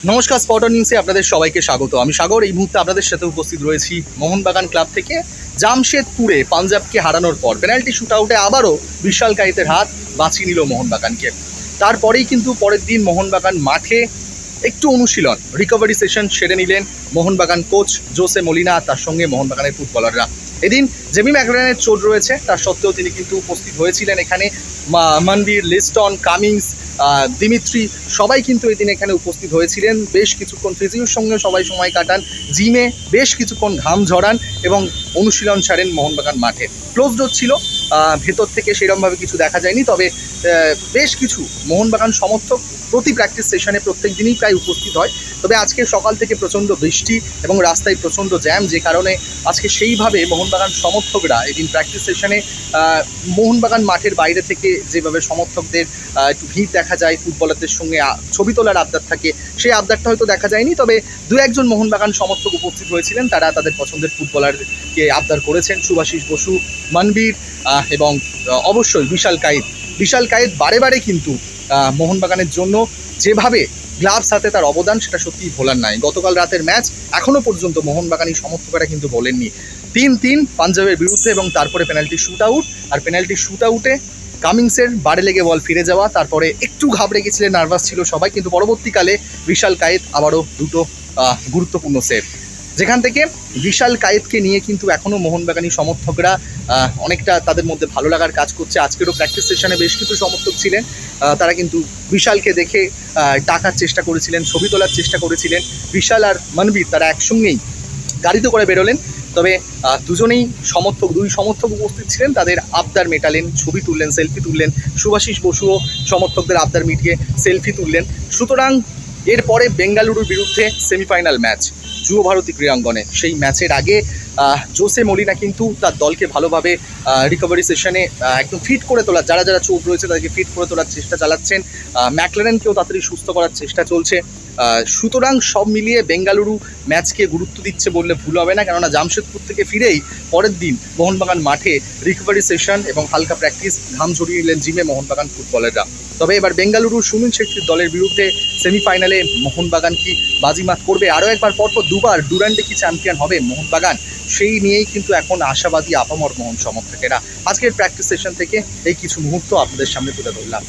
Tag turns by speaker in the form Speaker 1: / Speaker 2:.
Speaker 1: নমস্কার, স্পটার নিউজে আপনাদের সবাইকে স্বাগত। আমি সাগর। এই মুহূর্তে আপনাদের সাথে উপস্থিত রয়েছি মোহনবাগান ক্লাব থেকে। জামশেদপুরে পাঞ্জাবকে হারানোর পর পেনাল্টি শুট আউটে আবারও বিশালকায়েতের হাত বাঁচিয়ে নিল মোহনবাগানকে। তারপরেই কিন্তু পরের দিন মোহনবাগান মাঠে একটু অনুশীলন, রিকভারি সেশন সেরে নিলেন মোহনবাগান কোচ জোসে মলিনা, তার সঙ্গে মোহনবাগানের ফুটবলাররা। এদিন জেমি ম্যাকলারেনের চোট রয়েছে, তার সত্ত্বেও তিনি কিন্তু উপস্থিত হয়েছিলেন এখানে। মনবীর, লিস্টন, কামিংস, দিমিত্রি সবাই কিন্তু এদিন এখানে উপস্থিত হয়েছিলেন। বেশ কিছুক্ষণ ফিজিওর সঙ্গে সবাই সময় কাটান, জিমে বেশ কিছুক্ষণ ঘাম ঝরান এবং অনুশীলন ছাড়েন মোহনবাগান মাঠে। ক্লোজ ডোর ছিল, ভেতর থেকে সেরকমভাবে কিছু দেখা যায়নি। তবে বেশ কিছু মোহনবাগান সমর্থক প্রতি প্র্যাকটিস সেশনে প্রত্যেক দিনই প্রায় উপস্থিত হয়। তবে আজকে সকাল থেকে প্রচণ্ড বৃষ্টি এবং রাস্তায় প্রচণ্ড জ্যাম, যে কারণে আজকে সেইভাবে মোহনবাগান সমর্থকরা এদিন প্র্যাকটিস সেশনে মোহনবাগান মাঠের বাইরে থেকে যেভাবে সমর্থকদের একটু ভিড় দেখা যায়, ফুটবলারদের সঙ্গে ছবি তোলার আবদার থাকে, সেই আবদারটা হয়তো দেখা যায়নি। তবে দু একজন মোহনবাগান সমর্থক উপস্থিত হয়েছিলেন, তারা তাদের পছন্দের ফুটবলারকে আবদার করেছেন। শুভাশিস বসু, মনবীর এবং অবশ্যই বিশাল কায়েত বারে বারে কিন্তু মোহনবাগানের জন্য যেভাবে গ্লাভস হাতে তার অবদান, সেটা সত্যিই ভোলার নাই। গতকাল রাতের ম্যাচ এখনও পর্যন্ত মোহনবাগানি সমর্থকরা কিন্তু বলেননি। 3-3 পাঞ্জাবের বিরুদ্ধে এবং তারপরে পেনাল্টি শুট আউট। আর পেনাল্টি শুট আউটে কামিংসের বারে লেগে বল ফিরে যাওয়া, তারপরে একটু ঘাবড়ে গেছিলেন, নার্ভাস ছিল সবাই, কিন্তু পরবর্তীকালে বিশালকায়েত আবারও দুটো গুরুত্বপূর্ণ সেভ, যেখান থেকে বিশালকায়েতকে নিয়ে কিন্তু এখনও মোহনবাগানি সমর্থকরা অনেকটা তাদের মধ্যে ভালো লাগার কাজ করছে। আজকেরও প্র্যাকটিস সেশনে বেশ কিছু সমর্থক ছিলেন, তারা কিন্তু বিশালকে দেখে ডাকার চেষ্টা করেছিলেন, ছবি তোলার চেষ্টা করেছিলেন। বিশাল আর মনবীর তারা একসঙ্গেই গাড়িতে করে বেরোলেন। তবে দুই সমর্থক উপস্থিত ছিলেন, তাদের আবদার মেটালেন, ছবি তুললেন, সেলফি তুললেন। শুভাশিস বসুও সমর্থকদের আবদার মিটিয়ে সেলফি তুললেন। সুতরাং এরপরে বেঙ্গালুরুর বিরুদ্ধে সেমিফাইনাল ম্যাচ যুব ভারতী ক্রীড়াঙ্গনে, সেই ম্যাচের আগে জোসে মলিনা কিন্তু তার দলকে ভালোভাবে রিকভারি সেশনে একদম ফিট করে তোলার, যারা যারা চোট রয়েছে তাদেরকে ফিট করে তোলার চেষ্টা চালাচ্ছেন। ম্যাকলারেনকেও তাড়াতাড়ি সুস্থ করার চেষ্টা চলছে। সুতরাং সব মিলিয়ে বেঙ্গালুরু ম্যাচকে গুরুত্ব দিচ্ছে বললে ভুল হবে না, কেননা জামশেদপুর থেকে ফিরেই পরের দিন মোহনবাগান মাঠে রিকভারি সেশন এবং হালকা প্র্যাকটিস, ঘাম ঝরিয়ে নিলেন জিমে মোহনবাগান ফুটবলাররা। তবে এবার বেঙ্গালুরুর সুনীল শেট্টির দলের বিরুদ্ধে সেমিফাইনালে মোহনবাগান কি বাজিমাত করবে? আরও একবার পরপর দুবার ডুরান্ডে কি চ্যাম্পিয়ন হবে মোহনবাগান? সেই নিয়েই কিন্তু এখন আশাবাদী আপামর মোহন সমর্থকেরা। আজকের প্র্যাকটিস সেশন থেকে এই কিছু মুহূর্ত আপনাদের সামনে তুলে ধরলাম।